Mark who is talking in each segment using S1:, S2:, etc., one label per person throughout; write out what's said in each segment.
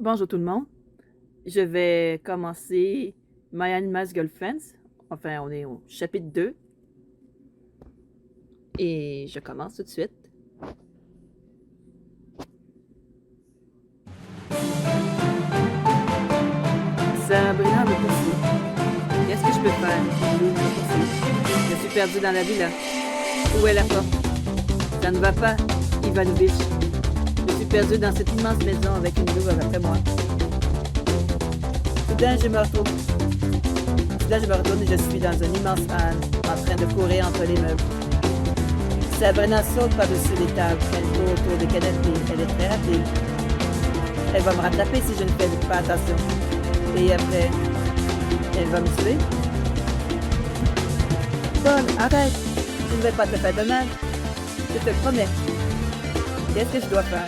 S1: Bonjour tout le monde. Je vais commencer My Animals Girlfriends. Enfin, on est au chapitre 2. Et je commence tout de suite. Sabrina me poursuit. Qu'est-ce que je peux faire? Lou me poursuit. Je suis perdue dans la villa. Où est la porte? Ça ne va pas, Ivanovich. Je suis perdue dans cette immense maison avec une louve après moi. Soudain, je me retourne et je suis dans un immense hall, en train de courir entre les meubles. Sabrina saute par-dessus les tables, elle court autour des canapés, elle est très rapide. Elle va me rattraper si je ne fais pas attention. Et après, elle va me tuer. Paul, arrête! Je ne vais pas te faire de mal. Je te le promets. Qu'est-ce que je dois faire?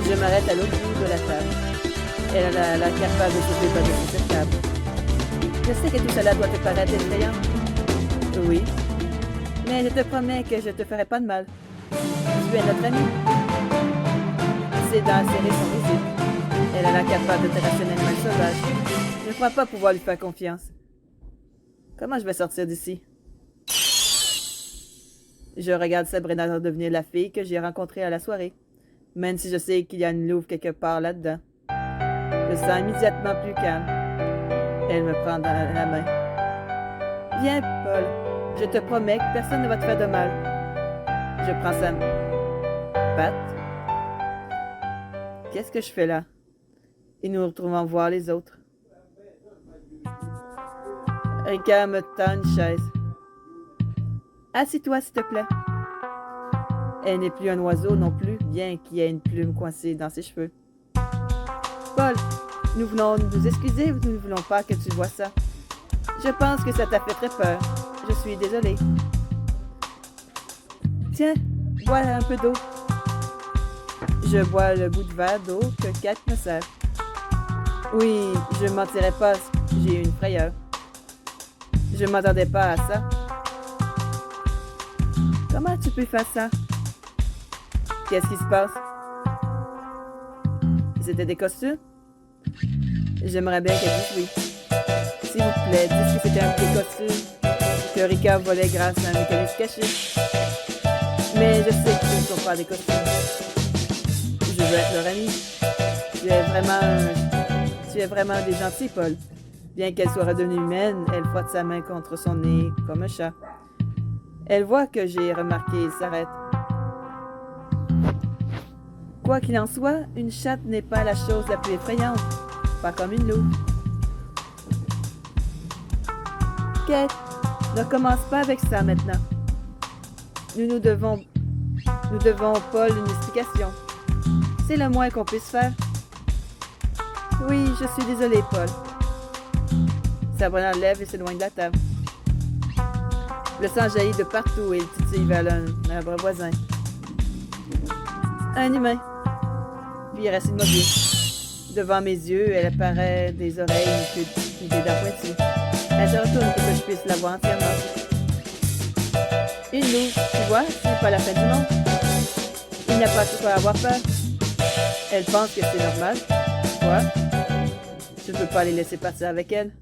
S1: Je m'arrête à l'autre bout de la table. Elle a l'air capable de sauter par-dessus cette table. Je sais que tout cela doit te paraître effrayant. Oui. Mais je te promets que je te ferai pas de mal. Tu es notre amie. Ses dents serrées sont visibles. Elle a l'air capable de terrasser un animal sauvage. Je ne crois pas pouvoir lui faire confiance. Comment je vais sortir d'ici? Je regarde Sabrina redevenir la fille que j'ai rencontrée à la soirée, même si je sais qu'il y a une louve quelque part là-dedans. Je sens immédiatement plus calme. Elle me prend dans la main. Viens, Paul. Je te promets que personne ne va te faire de mal. Je prends sa patte. Qu'est-ce que je fais là? Et nous retrouvons voir les autres. Rika me tend une chaise. Assis-toi, s'il te plaît. Elle n'est plus un oiseau non plus, bien qu'il y ait une plume coincée dans ses cheveux. Paul, nous voulons nous excuser, nous ne voulons pas que tu vois ça. Je pense que ça t'a fait très peur. Je suis désolée. Tiens, bois un peu d'eau. Je bois le bout de verre d'eau que Kat me sert. Oui, je ne mentirais pas, j'ai eu une frayeur. Je ne m'attendais pas à ça. Comment tu peux faire ça? Qu'est-ce qui se passe? C'était des costumes? J'aimerais bien qu'elle dise oui. S'il vous plaît, dites que c'était un des costumes que Rika volait grâce à un mécanisme caché. Mais je sais que ce ne sont pas des costumes. Je veux être leur ami. Tu es vraiment des gentils, Paul. Bien qu'elle soit redevenue humaine, elle frotte sa main contre son nez comme un chat. Elle voit que j'ai remarqué et s'arrête. Quoi qu'il en soit, une chatte n'est pas la chose la plus effrayante. Pas comme une louve. Kate, ne commence pas avec ça maintenant. Nous devons Paul une explication. C'est le moins qu'on puisse faire. Oui, je suis désolée, Paul. Sabrina lève et s'éloigne de la table. Le sang jaillit de partout et il titille vers un arbre voisin. Un humain. Puis il reste immobile. Devant mes yeux, elle apparaît des oreilles et des dents pointues. Elle se retourne pour que je puisse la voir entièrement. Une louve, tu vois, ce n'est pas la fin du monde. Il n'y a pas de quoi avoir peur. Elle pense que c'est normal. Quoi? Je ne peux pas les laisser partir avec elle.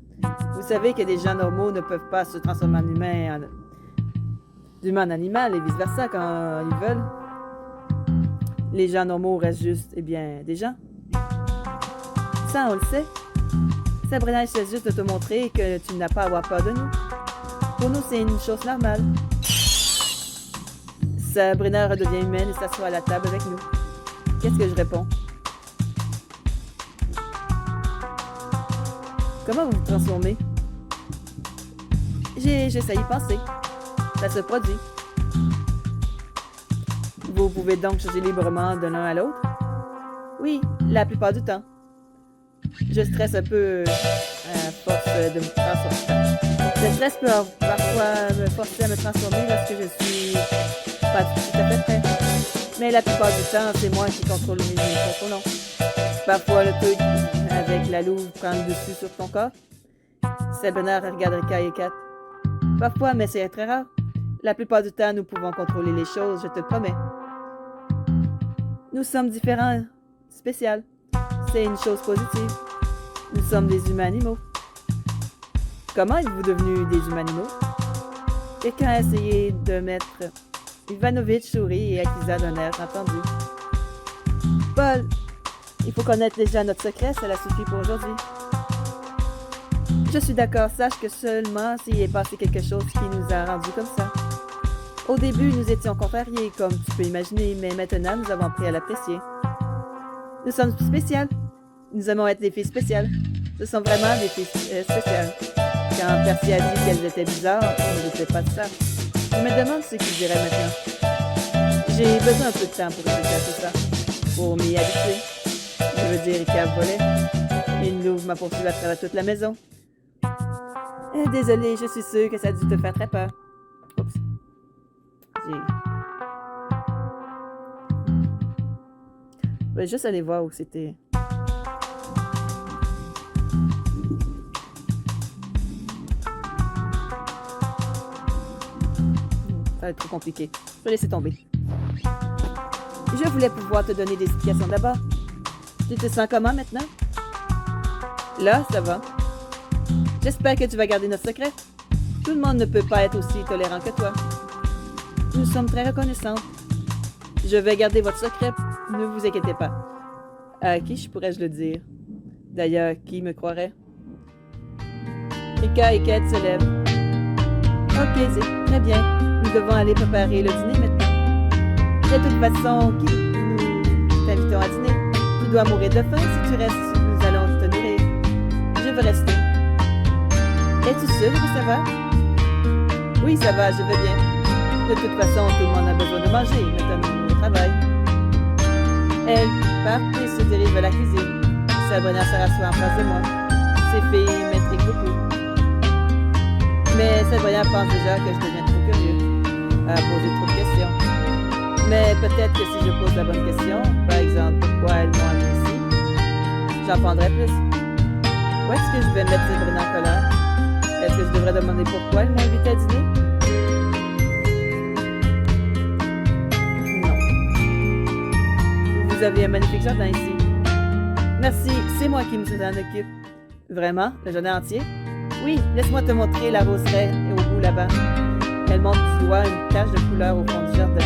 S1: Vous savez que des gens normaux ne peuvent pas se transformer en humain, d'humain en animal et vice-versa quand ils veulent. Les gens normaux restent juste, eh bien, des gens. Ça, on le sait. Sabrina essaie juste de te montrer que tu n'as pas à avoir peur de nous. Pour nous, c'est une chose normale. Sabrina redevient humaine et s'assoit à la table avec nous. Qu'est-ce que je réponds? Comment vous vous transformez? J'essaie d'y penser. Ça se produit. Vous pouvez donc changer librement de l'un à l'autre? Oui, la plupart du temps. Je stresse un peu à force de me transformer. Le stress peut parfois me forcer à me transformer lorsque je suis pas tout à fait prêt. Mais la plupart du temps, c'est moi qui contrôle mes contrôlons. Parfois, le truc avec la louve prend le dessus sur ton corps. Sabrina regarde Rika et Kat. Parfois, mais c'est très rare. La plupart du temps, nous pouvons contrôler les choses, je te le promets. Nous sommes différents, spécial. C'est une chose positive. Nous sommes des humains-animaux. Comment êtes-vous devenus des humains-animaux? Quelqu'un a essayé de mettre... Ivanovitch sourit et accusa d'un air entendu. Paul, il faut connaître déjà notre secret, cela suffit pour aujourd'hui. Je suis d'accord, sache que seulement s'il est passé quelque chose qui nous a rendus comme ça. Au début, nous étions contrariés, comme tu peux imaginer, mais maintenant, nous avons appris à l'apprécier. Nous sommes spéciales. Nous aimons être des filles spéciales. Ce sont vraiment des filles spéciales. Quand Percy a dit qu'elles étaient bizarres, on ne disait pas de ça. Je me demande ce qu'il dirait maintenant. J'ai besoin un peu de temps pour réfléchir à tout ça, pour m'y habituer. Je veux dire, Ika volait. Il Louvre m'a poursuivi à travers toute la maison. Désolée, je suis sûre que ça a dû te faire très peur. Oups. Je vais juste aller voir où c'était. Ça va être trop compliqué. Je vais laisser tomber. Je voulais pouvoir te donner des explications d'abord. Tu te sens comment maintenant? Là, ça va. J'espère que tu vas garder notre secret. Tout le monde ne peut pas être aussi tolérant que toi. Nous sommes très reconnaissants. Je vais garder votre secret. Ne vous inquiétez pas. À qui pourrais-je le dire? D'ailleurs, qui me croirait? Rika et Kate se lèvent. Ok, c'est très bien. Nous devons aller préparer le dîner maintenant. De toute façon, nous t'invitons à dîner. Tu dois mourir de faim si tu restes. Nous allons te nourrir. Je veux rester. Es-tu sûr que ça va? Oui, ça va, je vais bien. De toute façon, tout le monde a besoin de manger. Maintenant, nous au travail. Elle part et se dirige vers la cuisine. Sabrina se rassoit en face de moi. Ces filles m'intriguent beaucoup. Mais Sabrina pense déjà que je deviens trop curieux à poser trop de questions. Mais peut-être que si je pose la bonne question, par exemple, pourquoi elles m'ont amené ici, j'en prendrai plus. Où est-ce que je vais mettre Sabrina en colère? Est-ce que je devrais demander pourquoi elles m'ont invité à dîner? Non. Vous avez un magnifique jardin ici. Merci, c'est moi qui me en occupe. Vraiment? Le jardin entier? Oui, laisse-moi te montrer la roseraie au bout là-bas. Elle montre du doigt une tache de couleur au fond du jardin.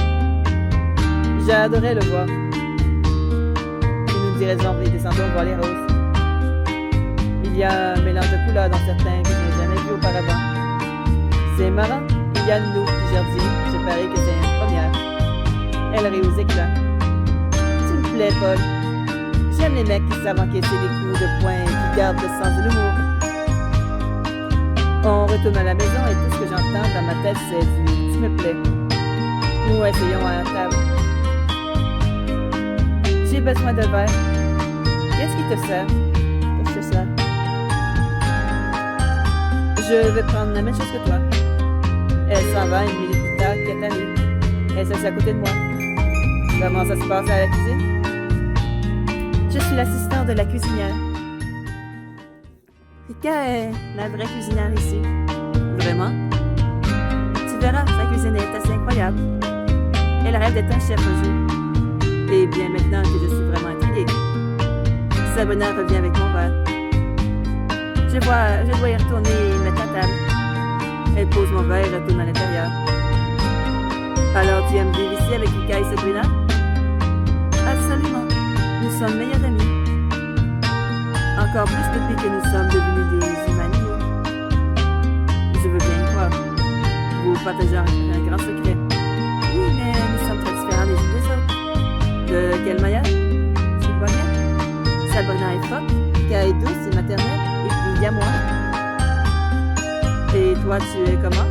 S1: J'adorais le voir. Nous dirigeons et descendons voir les roses. Il y a un mélange de couleurs dans certains que je n'ai jamais vu auparavant. C'est marrant, il y a une loupe du jardin. Je parie que c'est une première. Elle rit aux éclats. Tu me plais, Paul. J'aime les mecs qui savent encaisser les coups de poing et qui gardent le sens de l'humour. On retourne à la maison et tout ce que j'entends dans ma tête, c'est du « tu me plais ». Nous essayons à la table. J'ai besoin de verre. Qu'est-ce qui te sert? Qu'est-ce que ça? Je vais prendre la même chose que toi. Elle s'en va une minute plus tard qu'elle arrive. Elle s'assied à côté de moi. Comment ça se passe à la cuisine? Je suis l'assistante de la cuisinière. Rika est la vraie cuisinière ici. Vraiment? Tu verras, sa cuisine est assez incroyable. Elle rêve d'être un chef un jour. Et bien maintenant que je suis vraiment intriguée. Sabrina revient avec mon verre. Je dois y retourner et mettre la table. Elle pose mon verre et retourne à l'intérieur. Alors tu aimes vivre ici avec Rika et Sabrina? Absolument. Nous sommes meilleurs amis. Encore plus depuis que nous sommes devenus des humains. Je veux bien y croire. Vous partagez un grand secret. Oui, mais nous sommes très différents les unes des autres. De quelle manière? Tu vois bien? Sabrina est forte, Rika est douce et maternelle, et puis il y a moi. Et toi, tu es comment?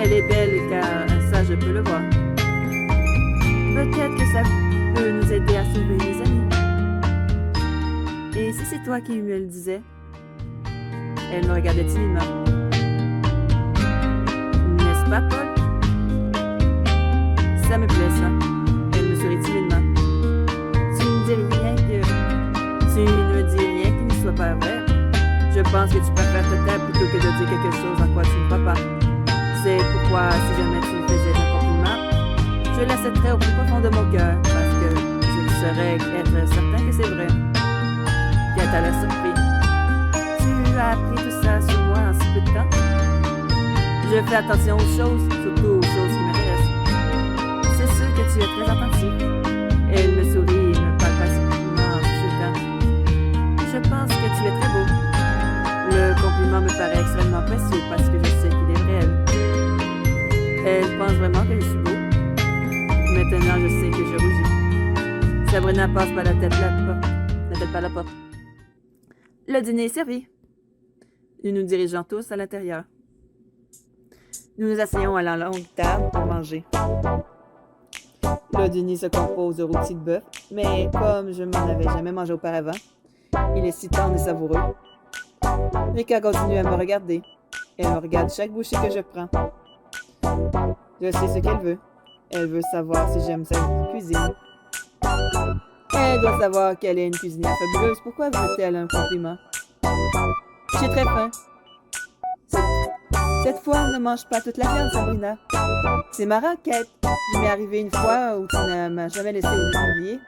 S1: Elle est belle, car ça, je peux le voir. Peut-être que ça peut nous aider à sauver les amis. Et si c'est toi qui me le disais? Elle me regardait timidement. N'est-ce pas, Paul? Ça me plaît, ça. Elle me sourit timidement. Tu ne dis rien qui ne soit pas vrai. Je pense que tu préfères te taire plutôt que de dire quelque chose en quoi tu ne crois pas. C'est pourquoi, si jamais tu me faisais un compliment, je l'accepterais au plus profond de mon cœur, parce que saurais être certain que c'est vrai. Kat a l'air surpris. Tu as appris tout ça sur moi en si peu de temps? Je fais attention aux choses, surtout aux choses qui m'intéressent. C'est sûr que tu es très attentif. Elle me sourit et me parle pacifiquement en chuchotant. Je pense que tu es très beau. Le compliment me paraît extrêmement précieux parce que je sais qu'il est réel. Elle pense vraiment que je suis beau. Maintenant, je sais que je rougis. Sabrina passe par la tête par la porte. Le dîner est servi. Nous nous dirigeons tous à l'intérieur. Nous nous asseyons à la longue table pour manger. Le dîner se compose de rôti de bœuf, mais comme je m'en avais jamais mangé auparavant, il est si tendre et savoureux. Rika continue à me regarder. Elle me regarde chaque bouchée que je prends. Je sais ce qu'elle veut. Elle veut savoir si j'aime sa cuisine. Elle doit savoir qu'elle est une cuisinière fabuleuse. Pourquoi veut-elle un compliment? J'ai très faim. Cette fois, ne mange pas toute la viande, Sabrina. C'est marrant, Kate. Il m'est arrivé une fois où tu ne m'as jamais laissé oublier.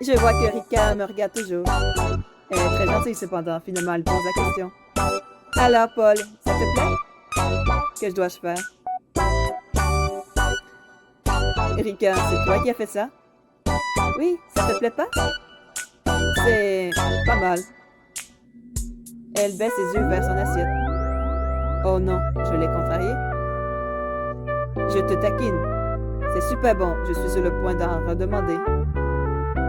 S1: Je vois que Rika me regarde toujours. Elle est très gentille cependant. Finalement, elle pose la question. Alors, Paul, ça te plaît? Que dois-je faire? Rika, c'est toi qui as fait ça? Oui, ça te plaît pas? C'est pas mal. Elle baisse ses yeux vers son assiette. Oh non, je l'ai contrarié. Je te taquine. C'est super bon, je suis sur le point d'en redemander.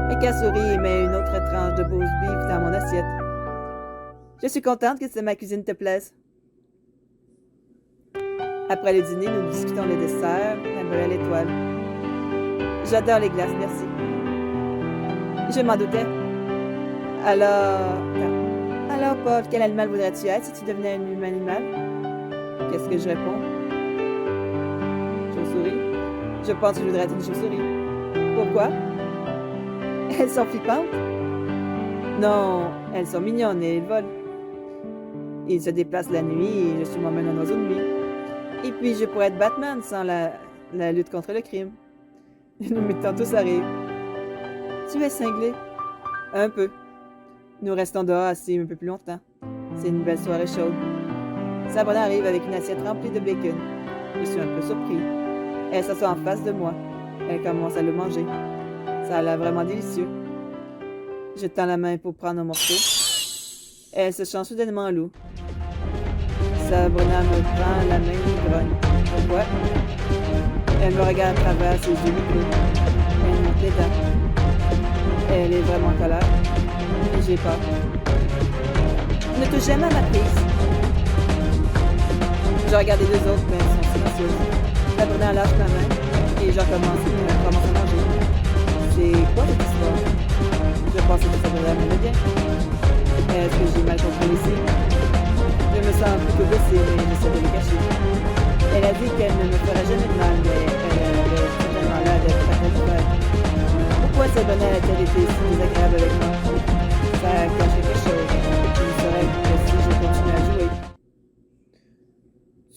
S1: Rika sourit et met une autre tranche de roast beef dans mon assiette. Je suis contente que ma cuisine te plaise. Après le dîner, nous discutons les desserts, un beurre à l'étoile. J'adore les glaces, merci. Je m'en doutais. Alors, Paul, quel animal voudrais-tu être si tu devenais un humain animal? Qu'est-ce que je réponds? Chauve-souris. Je pense que je voudrais être une chauve-souris. Pourquoi? Elles sont flippantes? Non, elles sont mignonnes et elles volent. Ils se déplacent la nuit et je suis moi-même un oiseau de nuit. Et puis, je pourrais être Batman sans la lutte contre le crime. Nous mettons tous à rire. Tu es cinglé? Un peu. Nous restons dehors assis un peu plus longtemps. C'est une belle soirée chaude. Sabrina arrive avec une assiette remplie de bacon. Je suis un peu surpris. Elle s'assoit en face de moi. Elle commence à le manger. Ça a l'air vraiment délicieux. Je tends la main pour prendre un morceau. Elle se change soudainement en loup. Sabrina me prend la main et grogne. Pourquoi? Elle me regarde à travers ses yeux mi-clos. Elle monte les dents. Elle est vraiment en colère. Et j'ai peur. Ne touche jamais à ma prise. Je regarde les deux autres, mais elles sont silencieuses. Sabrina lâche ma main et je recommence à manger. C'est quoi cette histoire? Je pensais que Sabrina m'aimait bien. Est-ce que j'ai mal compris ici? Je me sens plutôt blessée, mais j'essaie de le cacher. Elle a dit qu'elle ne me ferait jamais de mal, mais elle avait certainement l'air d'être très ouverte. Pourquoi Sabrina a-t-elle été si désagréable avec moi? Ça cache quelque chose. Je ne saurais que si je continue à jouer.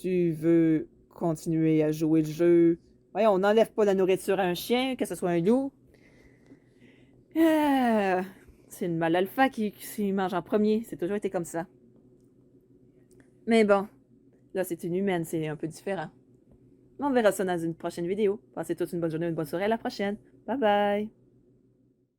S1: Tu veux continuer à jouer le jeu? Voyons, on n'enlève pas la nourriture à un chien, que ce soit un loup. C'est une mâle alpha qui mange en premier. C'est toujours été comme ça. Mais bon, là c'est une humaine, c'est un peu différent. On verra ça dans une prochaine vidéo. Passez tous une bonne journée, une bonne soirée, à la prochaine. Bye bye!